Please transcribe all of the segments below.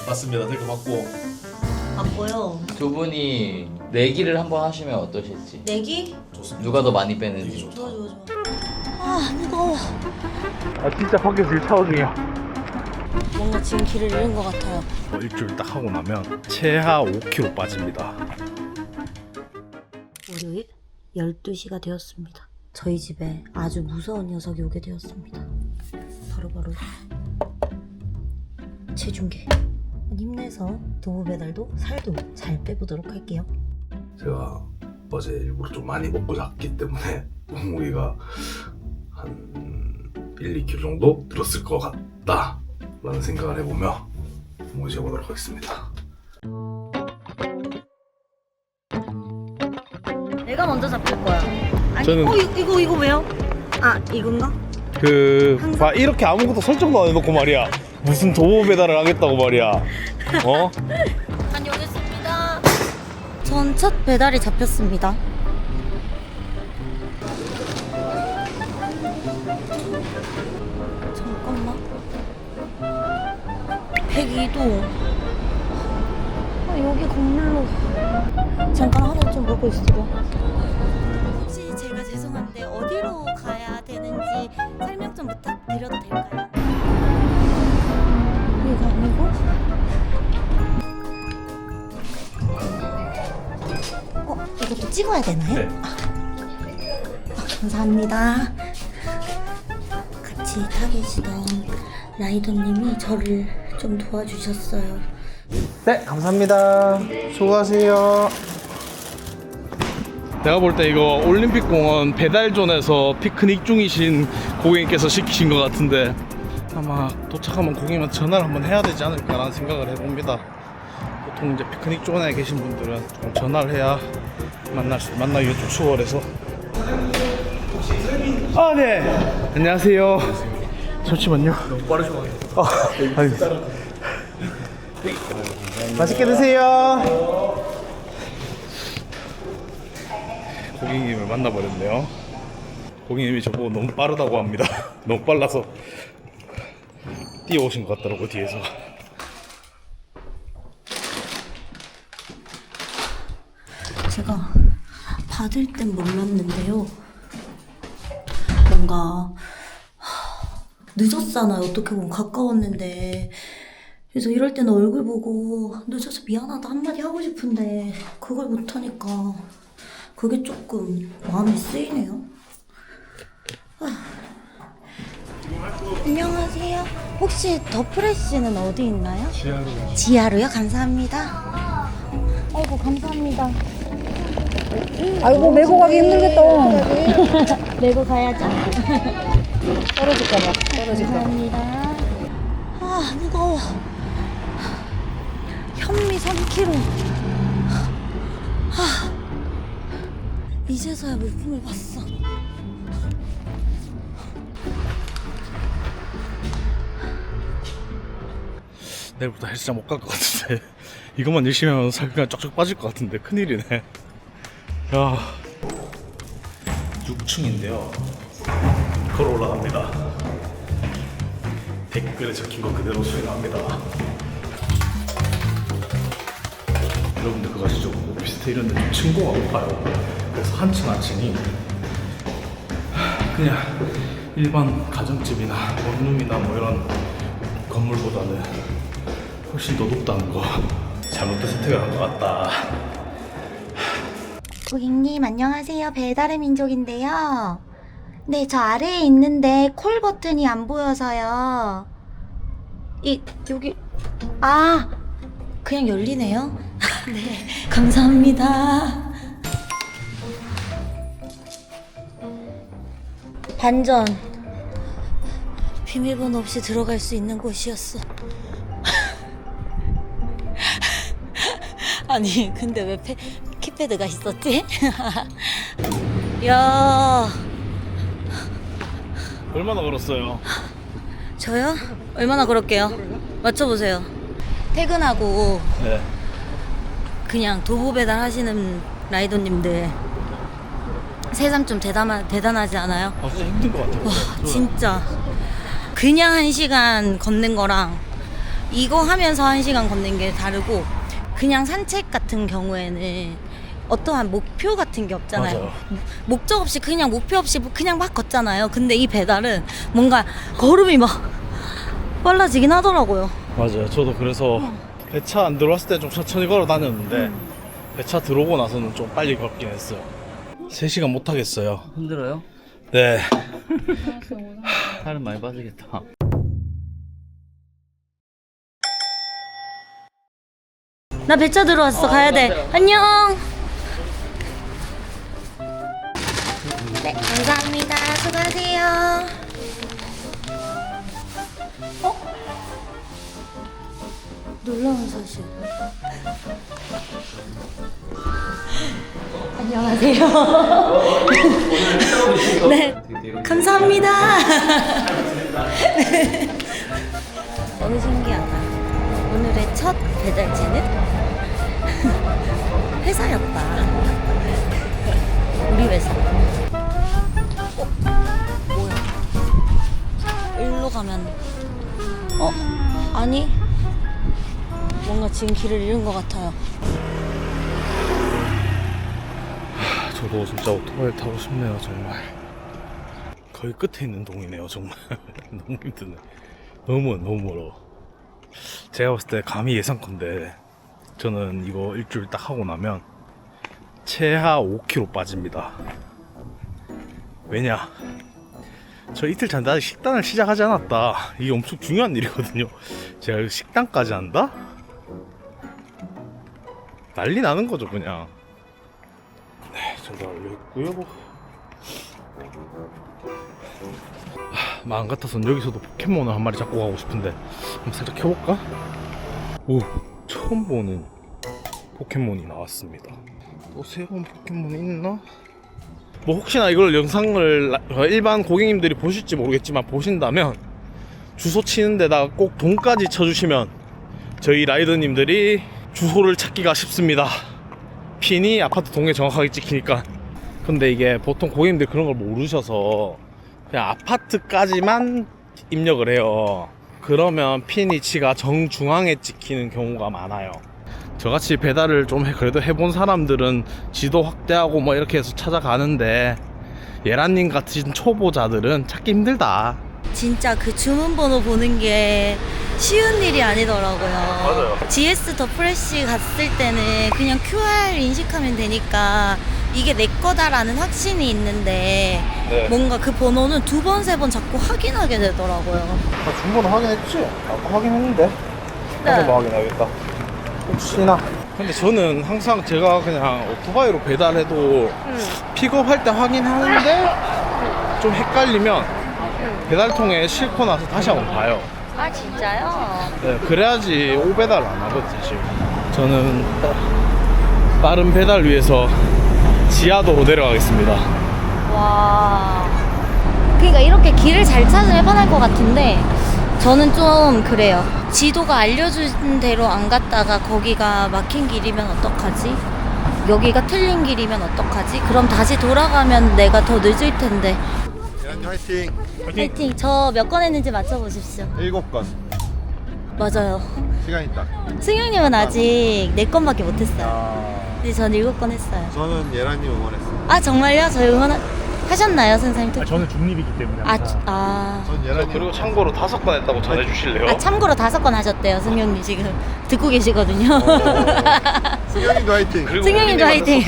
맞습니다. 댓글 받고. 맞고요. 두 분이 내기를 한번 하시면 어떠실지. 내기? 좋습니다. 누가 더 많이 되게 빼는지. 좋다. 좋아 좋아 좋아. 아 무거워. 아 진짜 밖에서 일 차오 중이야. 뭔가 지금 길을 잃은 것 같아요. 일주일 딱 하고 나면 최하 5kg 빠집니다. 월요일 12시가 되었습니다. 저희 집에 아주 무서운 녀석이 오게 되었습니다. 바로 체중계. 힘내서 도우 배달도 살도 잘 빼보도록 할게요. 제가 어제 일부러 좀 많이 먹고 잤기 때문에 몸무게가 한 1, 2kg 정도 늘었을 것 같다 라는 생각을 해보며 몸무게 재보도록 하겠습니다. 내가 먼저 잡힐 거야. 아니, 저는- 이거 왜요? 아 이건가? 이렇게 아무것도 설정도 안 해놓고 말이야. 무슨 도보 배달을 하겠다고 말이야. 어? 다녀오겠습니다. 전 첫 배달이 잡혔습니다. 잠깐만. 102도. 여기 건물로. 잠깐 하루 좀 보고 있어요. 혹시 제가 죄송한데 어디로 가야 되는지 설명 좀 부탁드려도 될까요? 여기가 아니고? 이것도 찍어야 되나요? 네. 감사합니다. 같이 타 계시던 라이더님이 저를 좀 도와주셨어요. 네, 감사합니다. 수고하세요. 내가 볼 때 이거 올림픽공원 배달존에서 피크닉 중이신 고객님께서 시키신 것 같은데 아마 도착하면 고객님한테 전화를 한번 해야 되지 않을까라는 생각을 해봅니다. 보통 이제 피크닉 존에 계신 분들은 좀 전화를 해야 만나기가 좀 수월해서. 아, 네. 안녕하세요. 잠시만요. 너무 빠르시고. 맛있게 드세요. 고객님을 만나버렸네요. 고객님이 저보고 너무 빠르다고 합니다. 너무 빨라서 뛰어오신 것 같더라고 뒤에서. 제가 받을 땐 몰랐는데요. 뭔가 늦었잖아요. 어떻게 보면 가까웠는데. 그래서 이럴 때는 얼굴 보고 늦어서 미안하다 한마디 하고 싶은데 그걸 못하니까 그게 조금 마음이 쓰이네요. 안녕하세요. 혹시 더 프레쉬는 어디 있나요? 지하로요. 지하로요? 감사합니다. 아이고 감사합니다. 아이고 메고 가기 힘들겠다. 메고 가야죠. 떨어질까봐. 떨어질까봐. 감사합니다. 아 무거워. 현미 3kg. 이제서야 물품을 봤어. 내일부터 헬스장 못 갈 것 같은데 이것만 열심히 하면 살 그냥 쫙쫙 빠질 것 같은데 큰일이네. 야, 6층인데요 걸어 올라갑니다. 댓글에 적힌 거 그대로 수행합니다. 여러분들 그거 아시죠? 오피스텔 이런 데 좀 층고가 높아요. 그래서 한 층 한 층이 그냥 일반 가정집이나 원룸이나 뭐 이런 건물보다는 훨씬 더 높다는 거 잘못된 선택을 한 것 같다. 고객님 안녕하세요. 배달의 민족인데요. 네, 저 아래에 있는데 콜 버튼이 안 보여서요. 여기 그냥 열리네요. 네, 감사합니다. 반전. 비밀번호 없이 들어갈 수 있는 곳이었어. 아니 근데 왜 키패드가 있었지? 야, 얼마나 걸었어요? 저요? 얼마나 걸을게요? 맞춰보세요. 퇴근하고 네. 그냥 도보 배달 하시는 라이더님들 새삼 좀 대단하지 않아요? 아 진짜 힘든 것 같아요. 와 진짜 그냥 1시간 걷는 거랑 이거 하면서 1시간 걷는 게 다르고 그냥 산책 같은 경우에는 어떠한 목표 같은 게 없잖아요. 맞아요. 목적 없이 그냥 목표 없이 그냥 막 걷잖아요. 근데 이 배달은 뭔가 걸음이 막 빨라지긴 하더라고요. 맞아요. 저도 그래서 배차 안 들어왔을 때 좀 천천히 걸어 다녔는데 배차 들어오고 나서는 좀 빨리 걷긴 했어요. 3시간 못 하겠어요. 힘들어요? 네. 살은 많이 빠지겠다. 나 배차 들어왔어. 가야 돼. 안녕. 네, 감사합니다. 수고하세요. 놀라운 사실. 안녕하세요. 네, 감사합니다. 너무 신기하다. 오늘의 첫 배달지는 회사였다. 우리 회사. 뭐야? 일로 가면 아니 뭔가 지금 길을 잃은 것 같아요. 저도 진짜 오토바이 타고 싶네요. 정말 거의 끝에 있는 동이네요. 정말 너무 힘드네. 너무 멀어. 제가 봤을 때 감히 예상컨대 저는 이거 일주일 딱 하고 나면 최하 5kg 빠집니다. 왜냐, 저 이틀 전에 아직 식단을 시작하지 않았다. 이게 엄청 중요한 일이거든요. 제가 식단까지 한다? 난리 나는 거죠 그냥. 네, 전달 완료했고요. 마음 같아서는 여기서도 포켓몬을 한 마리 잡고 가고 싶은데 한번 살짝 켜볼까? 오, 처음 보는 포켓몬이 나왔습니다. 또 새로운 포켓몬이 있나? 뭐 혹시나 이걸 영상을 일반 고객님들이 보실지 모르겠지만 보신다면 주소 치는 데다가 꼭 동까지 쳐주시면 저희 라이더님들이 주소를 찾기가 쉽습니다. 핀이 아파트 동에 정확하게 찍히니까. 근데 이게 보통 고객님들 그런 걸 모르셔서 그냥 아파트까지만 입력을 해요. 그러면 핀 위치가 정중앙에 찍히는 경우가 많아요. 저같이 배달을 좀 그래도 해본 사람들은 지도 확대하고 뭐 이렇게 해서 찾아가는데 예란님 같은 초보자들은 찾기 힘들다. 진짜 그 주문번호 보는 게 쉬운 일이 아니더라고요. 맞아요. GS 더 프레쉬 갔을 때는 그냥 QR 인식하면 되니까 이게 내 거다라는 확신이 있는데 네. 뭔가 그 번호는 2번, 3번 자꾸 확인하게 되더라고요. 중번호 확인했지? 아까 확인했는데 한번 확인하겠다. 혹시나. 근데 저는 항상 제가 그냥 오토바이로 배달해도 픽업할 때 확인하는데 좀 헷갈리면 배달통에 싣고 나서 다시 한번 봐요. 아 진짜요? 네, 그래야지 오배달 안 하거든 사실. 저는 빠른 배달 위해서 지하도로 내려가겠습니다. 와. 그러니까 이렇게 길을 잘 찾으면 편할 것 같은데 저는 좀 그래요. 지도가 알려준 대로 안 갔다가 거기가 막힌 길이면 어떡하지? 여기가 틀린 길이면 어떡하지? 그럼 다시 돌아가면 내가 더 늦을 텐데. 예란님 화이팅! 파이팅! 저 몇 건 했는지 맞춰보십시오. 7건 맞아요. 시간 있다. 승용님은 아직 4건밖에 못했어요. 아, 근데 전 7건 했어요. 저는 예란님 응원했어요. 아 정말요? 저희 응원하셨나요 선생님? 저는 중립이기 때문에 아, 항상. 전 예란님 그리고 참고로 5건 했다고 전해주실래요? 아 참고로 5건 하셨대요 승용님 지금 듣고 계시거든요. 승현님도 화이팅! 그리고 승용님도 화이팅!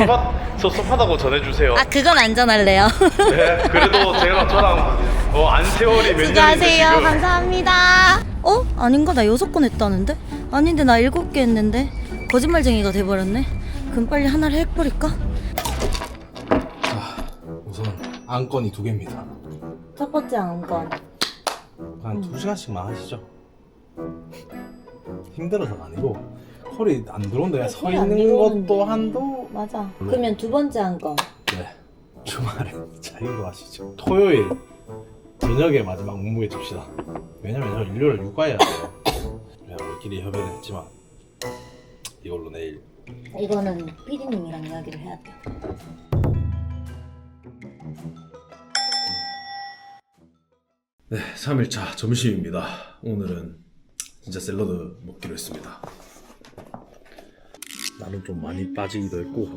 섭섭하다고 전해주세요. 아 그건 안전할래요. 네, 그래도 제가 저랑 안세월이 몇 년인데 수고하세요. 지금 감사합니다. 아닌가? 나 6건 했다는데? 아닌데 나 7개 했는데 거짓말쟁이가 돼버렸네. 그럼 빨리 하나를 해버릴까? 우선 안건이 2개입니다. 첫 번째 안건 한 2시간씩만 하시죠. 힘들어서가 아니고 콜이 안 들어온데 그냥 서 있는 것도 한도. 맞아. 그러면 두 번째 안건 네, 주말에 자유로 하시죠. 토요일 저녁에 마지막 문무에 줍시다. 왜냐면 저 일요일 육아해야 돼요. 내가 우리끼리 협의를 했지만 이걸로 내일. 이거는 피디님이랑 이야기를 해야 돼요. 네, 3일차 점심입니다. 오늘은 진짜 샐러드 먹기로 했습니다. 나는 좀 많이 빠지기도 했고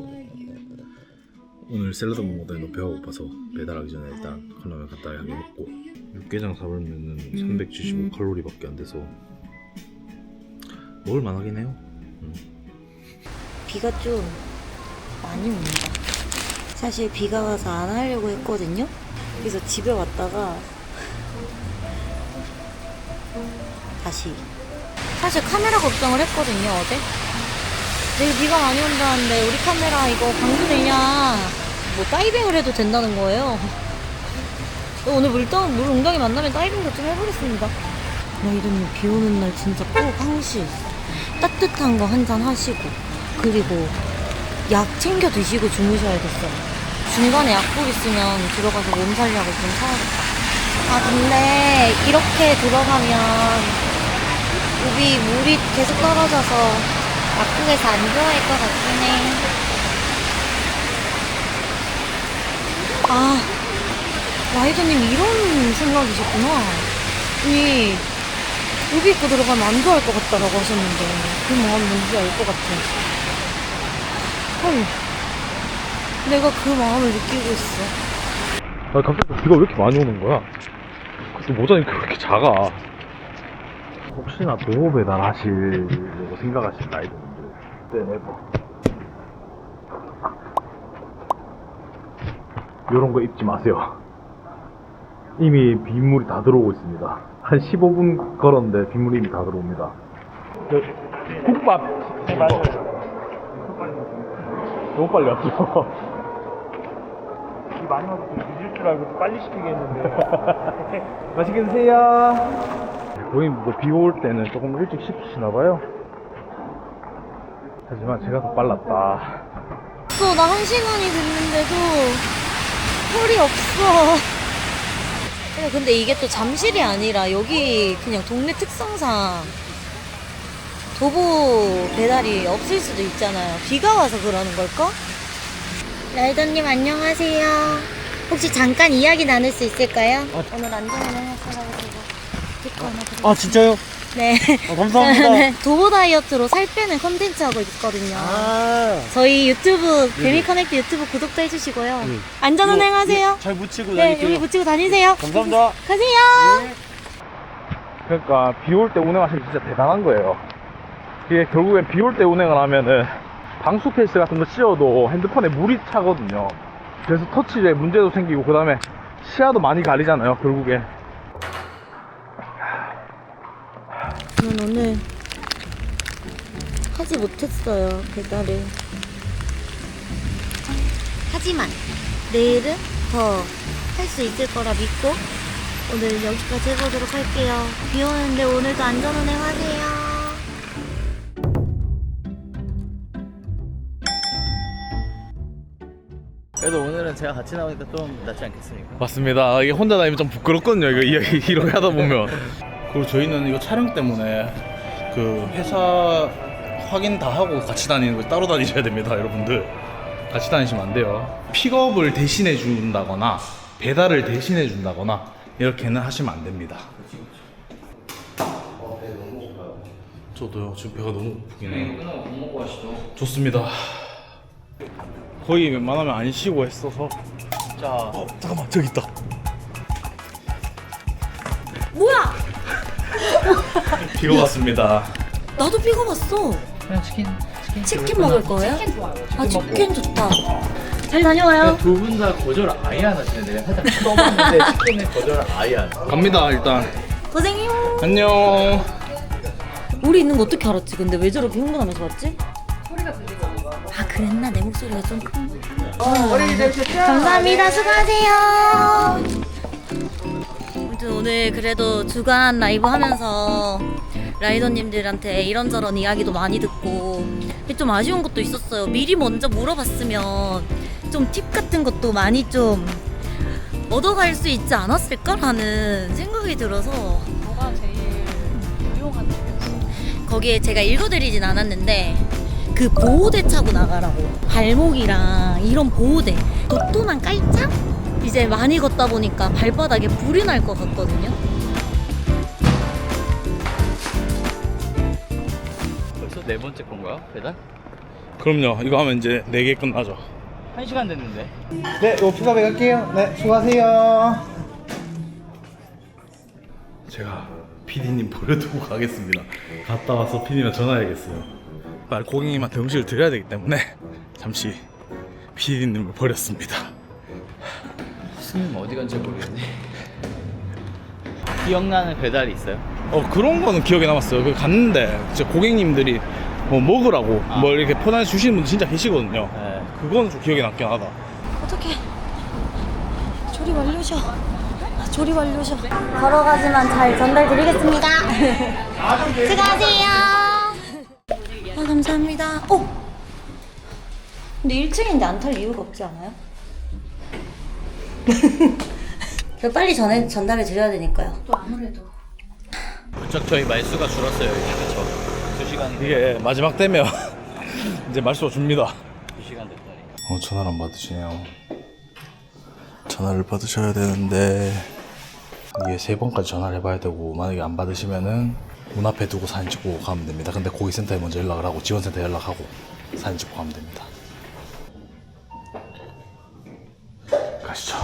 오늘 샐러드 먹어도 너무 배가 고파서 배달하기 전에 일단 컵라면 간단하게 먹고 육개장 사발면은 375칼로리밖에 안 돼서 먹을 만하긴 해요. 비가 좀 많이 옵니다. 사실 비가 와서 안 하려고 했거든요. 그래서 집에 왔다가 다시 사실 카메라 걱정을 했거든요 어제. 내일 비가 많이 온다는데 우리 카메라 이거 방수 되냐, 뭐 다이빙을 해도 된다는 거예요. 오늘 물 웅덩이 만나면 다이빙도 좀 해보겠습니다. 라이더님 비 오는 날 진짜 꼭 항시 따뜻한 거 한 잔 하시고 그리고 약 챙겨 드시고 주무셔야겠어요. 중간에 약국 있으면 들어가서 몸살약을 좀 사야겠다. 아 근데 이렇게 들어가면 물이 계속 떨어져서 약국에서 안 좋아할 것 같긴 해. 아, 라이더님 이런 생각이셨구나. 이 우비 입고 들어가면 안 좋아할 것 같다라고 하셨는데 그 마음 뭔지 알 것 같아. 헐, 내가 그 마음을 느끼고 있어. 아, 갑자기 비가 왜 이렇게 많이 오는 거야? 그래서 모자니까 왜 이렇게 작아? 혹시나 도로 배달하시려고 생각하실 라이더분들 이런 거 입지 마세요. 이미 빗물이 다 들어오고 있습니다. 한 15분 걸었는데 빗물이 이미 다 들어옵니다. 국밥! 네, 맞아요. 너무 빨리 왔죠? 많이 와서 좀 늦을 줄 알고 빨리 시키겠는데. 맛있게 드세요. 거의 뭐 비 올 때는 조금 일찍 시키시나봐요. 하지만 제가 더 빨랐다. 나 1시간이 됐는데도 털이 없어. 근데 이게 또 잠실이 아니라 여기 그냥 동네 특성상 도보 배달이 없을 수도 있잖아요. 비가 와서 그러는 걸까? 라이더님 안녕하세요. 혹시 잠깐 이야기 나눌 수 있을까요? 오늘 안전운행 하셔가지고 스티커 하나 드릴게요. 아 진짜요? 네. 감사합니다. 도보 다이어트로 살 빼는 컨텐츠 하고 있거든요. 아. 저희 유튜브 개미커넥트 유튜브 구독도 해주시고요. 안전운행 하세요. 잘 묻히고 네, 다닐게요. 여기 붙이고 다니세요. 감사합니다. 가세요. 그러니까 비 올 때 운행하시면 진짜 대단한 거예요. 이게 결국엔 비 올 때 운행을 하면은 방수 케이스 같은 거 씌워도 핸드폰에 물이 차거든요. 그래서 터치에 문제도 생기고 그 다음에 시야도 많이 가리잖아요 결국에. 저는 오늘 하지 못했어요, 배달을. 하지만 내일은 더 할 수 있을 거라 믿고 오늘 여기까지 해보도록 할게요. 비 오는데 오늘도 안전운행 하세요. 그래도 오늘은 제가 같이 나오니까 좀 낫지 않겠습니까? 맞습니다. 이게 혼자 다니면 좀 부끄럽거든요. 이거 이야기 이렇게 하다 보면. 그리고 저희는 이거 촬영 때문에 그 회사 확인 다 하고 같이 다니는 거 따로 다니셔야 됩니다, 여러분들. 같이 다니시면 안 돼요. 픽업을 대신해 준다거나 배달을 대신해 준다거나 이렇게는 하시면 안 됩니다. 저도요. 지금 배가 너무 고프긴 해요. 끝나고 밥 먹고 가시죠. 좋습니다. 거의 웬만하면 안 쉬고 했어서. 자, 잠깐만, 저기 있다. 뭐야? 비가 왔습니다. 나도 피가 봤어. 그냥 치킨 먹을 거예요? 아, 치킨 좋다. 잘 다녀와요. 두 분 다 거절 아예 안 하시네. 내가 살짝 떠봤는데 치킨은 거절 아예 안 해. 갑니다, 일단. 고생해요. 안녕. 우리 있는 거 어떻게 알았지? 근데 왜 저렇게 흥분하면서 왔지? 소리가 들리거든요. 아, 그랬나? 내 목소리가 좀 큰. 감사합니다. 수고하세요. 아무튼 오늘 그래도 주간 라이브 하면서 라이더님들한테 이런저런 이야기도 많이 듣고 좀 아쉬운 것도 있었어요. 미리 먼저 물어봤으면 좀 팁 같은 것도 많이 좀 얻어갈 수 있지 않았을까라는 생각이 들어서 뭐가 제일 유용한 팁이지? 거기에 제가 읽어드리진 않았는데 그 보호대 차고 나가라고. 발목이랑 이런 보호대 도톰한 깔창? 이제 많이 걷다 보니까 발바닥에 불이 날 것 같거든요. 벌써 네 번째 건가요? 배달? 그럼요. 이거 하면 이제 4개 끝나죠. 1시간 됐는데. 네, 이거 픽업해 갈게요. 네, 수고하세요. 제가 PD님 버려두고 가겠습니다. 갔다 와서 PD님한테 전화해야겠어요. 빨리 고객님한테 음식을 드려야 되기 때문에 잠시 PD님을 버렸습니다. 스님 어디 간지 모르겠네. 기억나는 배달이 있어요? 그런 거는 기억에 남았어요. 그 갔는데 진짜 고객님들이 뭐 먹으라고 뭐 이렇게 포장해 주시는 분들 진짜 계시거든요. 네. 그거는 좀 기억에 남긴 하다. 어떡해. 조립 완료셔. 조립 완료셔. 걸어가지만 잘 전달드리겠습니다. 수고하세요. 감사합니다. 근데 1층인데 안 탈 이유가 없지 않아요? 빨리 전달해 드려야 되니까요. 또 아무래도. 부쩍 저희 말수가 줄었어요. 그쵸? 2시간 이게 마지막 되면 이제 말수가 줍니다. 2시간 됐다니. 전화를 안 받으시네요. 전화를 받으셔야 되는데 이게 3번까지 전화를 해봐야 되고, 만약에 안 받으시면은 문 앞에 두고 사진 찍고 가면 됩니다. 근데 고객센터에 먼저 연락을 하고 지원센터에 연락하고 사진 찍고 가면 됩니다. 가시죠.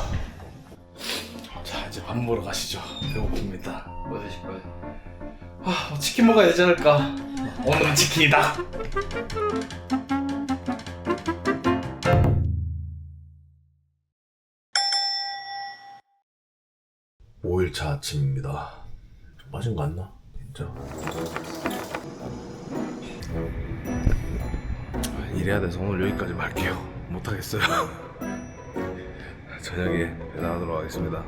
자, 이제 밥 먹으러 가시죠. 배고픕니다. 뭐 드실 거예요? 치킨 먹어야 되지 않을까? 오늘은 치킨이다. 5일차 아침입니다. 좀 빠진 거 같나? 진짜. 일해야 돼서 오늘 여기까지 말게요. 못하겠어요. 저녁에 배달하도록 하겠습니다.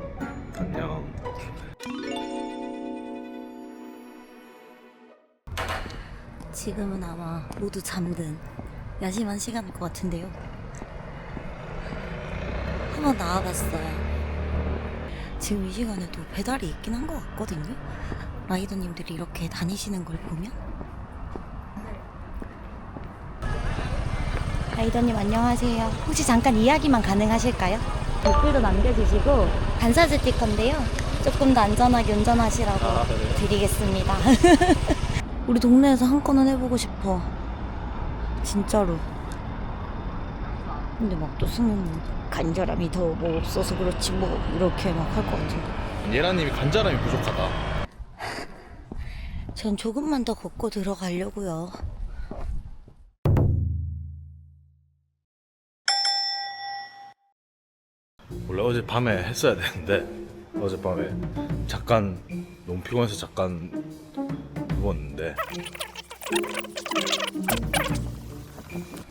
안녕. 지금은 아마 모두 잠든 야심한 시간일 것 같은데요. 한번 나와봤어요. 지금 이 시간에도 배달이 있긴 한 것 같거든요. 라이더님들이 이렇게 다니시는 걸 보면. 라이더님 안녕하세요. 혹시 잠깐 이야기만 가능하실까요? 댓글도 남겨주시고 반사 스티커인데요. 조금 더 안전하게 운전하시라고 드리겠습니다. 우리 동네에서 한 건은 해보고 싶어. 진짜로. 근데 막 또 승우는 간절함이 더 뭐 없어서 그렇지 뭐 이렇게 막 할 것 같은데. 예라님이 간절함이 부족하다. 전 조금만 더 걷고 들어가려고요. 원래 어젯밤에 했어야 되는데 어젯밤에 잠깐 너무 피곤해서 잠깐 누웠는데,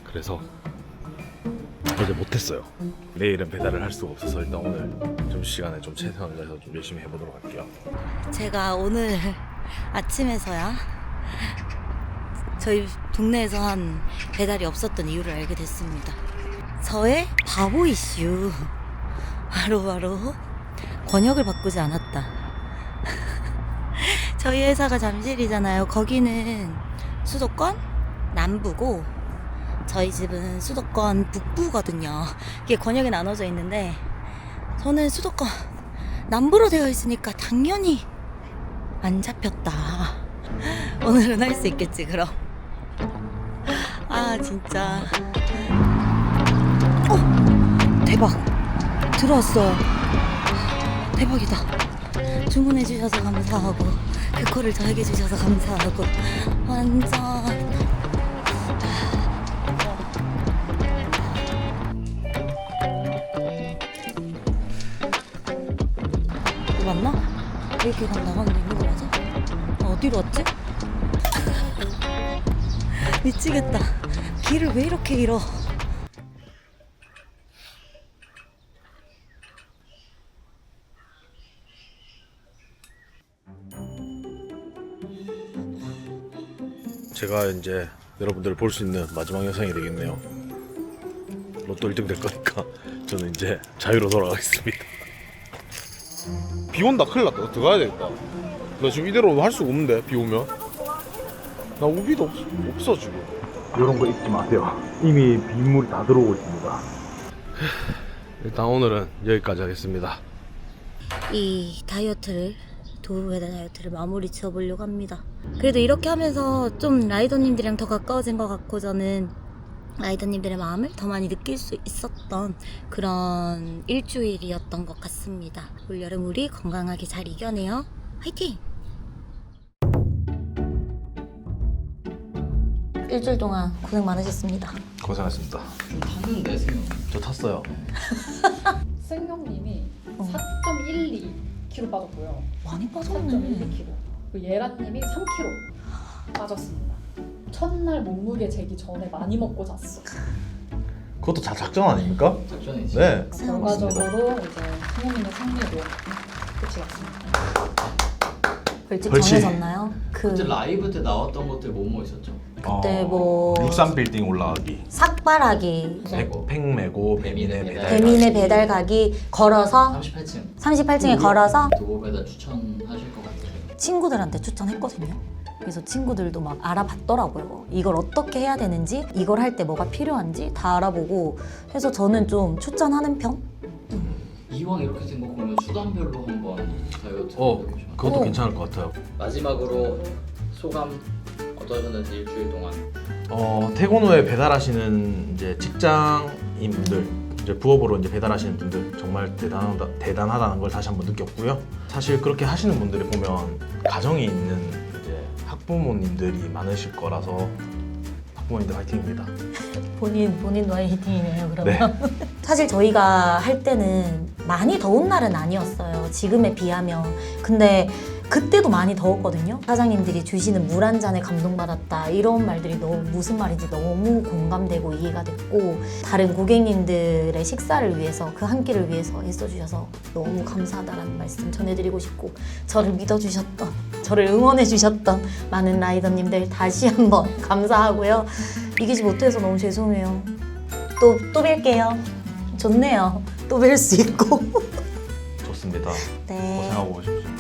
그래서 어제 못했어요. 내일은 배달을 할 수가 없어서 일단 오늘 점심시간에 좀 최선을 다해서 좀 열심히 해보도록 할게요. 제가 오늘 아침에서야 저희 동네에서 한 배달이 없었던 이유를 알게 됐습니다. 저의 바보 이슈. 바로 권역을 바꾸지 않았다. 저희 회사가 잠실이잖아요. 거기는 수도권 남부고 저희 집은 수도권 북부거든요. 이게 권역이 나눠져 있는데 저는 수도권 남부로 되어 있으니까 당연히 안 잡혔다. 오늘은 할 수 있겠지 그럼. 진짜. 대박. 들어왔어요. 대박이다. 주문해 주셔서 감사하고 그 콜을 저에게 주셔서 감사하고 완전. 이거 맞나? 이렇게 나가는데 있는 거 맞아? 어디로 왔지? 미치겠다. 길을 왜 이렇게 잃어? 제가 이제 여러분들 볼 수 있는 마지막 영상이 되겠네요. 로또 1등 될 거니까 저는 이제 자유로 돌아가겠습니다. 비 온다. 큰일 났다. 들어가야 되겠다. 나 지금 이대로 할 수가 없는데, 비 오면. 나 우비도 없어 지금. 이런 거 잊지 마세요. 이미 빗물이 다 들어오고 있습니다. 일단 오늘은 여기까지 하겠습니다. 이 다이어트를 두부배달 다이어트를 마무리 지어보려고 합니다. 그래도 이렇게 하면서 좀 라이더님들이랑 더 가까워진 것 같고 저는 라이더님들의 마음을 더 많이 느낄 수 있었던 그런 일주일이었던 것 같습니다. 올여름 우리 건강하게 잘 이겨내요. 화이팅! 일주일 동안 고생 많으셨습니다. 고생하셨습니다. 좀 탔는데 생각. 저 탔어요. 승용님이 어. 4.12kg 빠졌고요. 많이 빠졌네. 4.12kg. 그리고 예라님이 3kg 빠졌습니다. 첫날 몸무게 재기 전에 많이 먹고 잤어. 그것도 다 작전 아닙니까? 작전이지. 네. 결과적으로 이제 승용님의 승리로 끝이 났습니다. 벌칙 벌칙. 정해졌나요? 그때 라이브 때 나왔던 것들 뭐뭐 있었죠? 그때 뭐 63빌딩 올라가기, 삭발하기, 팩 메고 배민의 배달 가기. 배민의 배달 가기 걸어서 38층. 38층에 걸어서 두부 배달 추천하실 것 같아요. 친구들한테 추천했거든요. 그래서 친구들도 막 알아봤더라고요. 이걸 어떻게 해야 되는지, 이걸 할 때 뭐가 필요한지 다 알아보고 해서 저는 좀 추천하는 편? 이왕 이렇게 된 거 보면 수단별로 한번 다이어트 해보시면. 그것도 어. 괜찮을 것 같아요. 마지막으로 소감 어떠셨는지 일주일 동안. 퇴근 후에 배달하시는 이제 직장인분들, 이제 부업으로 이제 배달하시는 분들 정말 대단하다는 걸 다시 한번 느꼈고요. 사실 그렇게 하시는 분들이 보면 가정에 있는 이제 학부모님들이 많으실 거라서 학부모님들 화이팅입니다. 본인 화이팅이네요, 그러면. 네. 사실 저희가 할 때는 많이 더운 날은 아니었어요. 지금에 비하면. 근데 그때도 많이 더웠거든요. 사장님들이 주시는 물 한 잔에 감동받았다. 이런 말들이 너무 무슨 말인지 너무 공감되고 이해가 됐고 다른 고객님들의 식사를 위해서 그 한 끼를 위해서 애써주셔서 너무 감사하다라는 말씀 전해드리고 싶고 저를 믿어주셨던 저를 응원해주셨던 많은 라이더님들 다시 한번 감사하고요. 이기지 못해서 너무 죄송해요. 또 뵐게요. 좋네요. 또 뵐 수 있고. 좋습니다. 네. 고생하고 오십시오.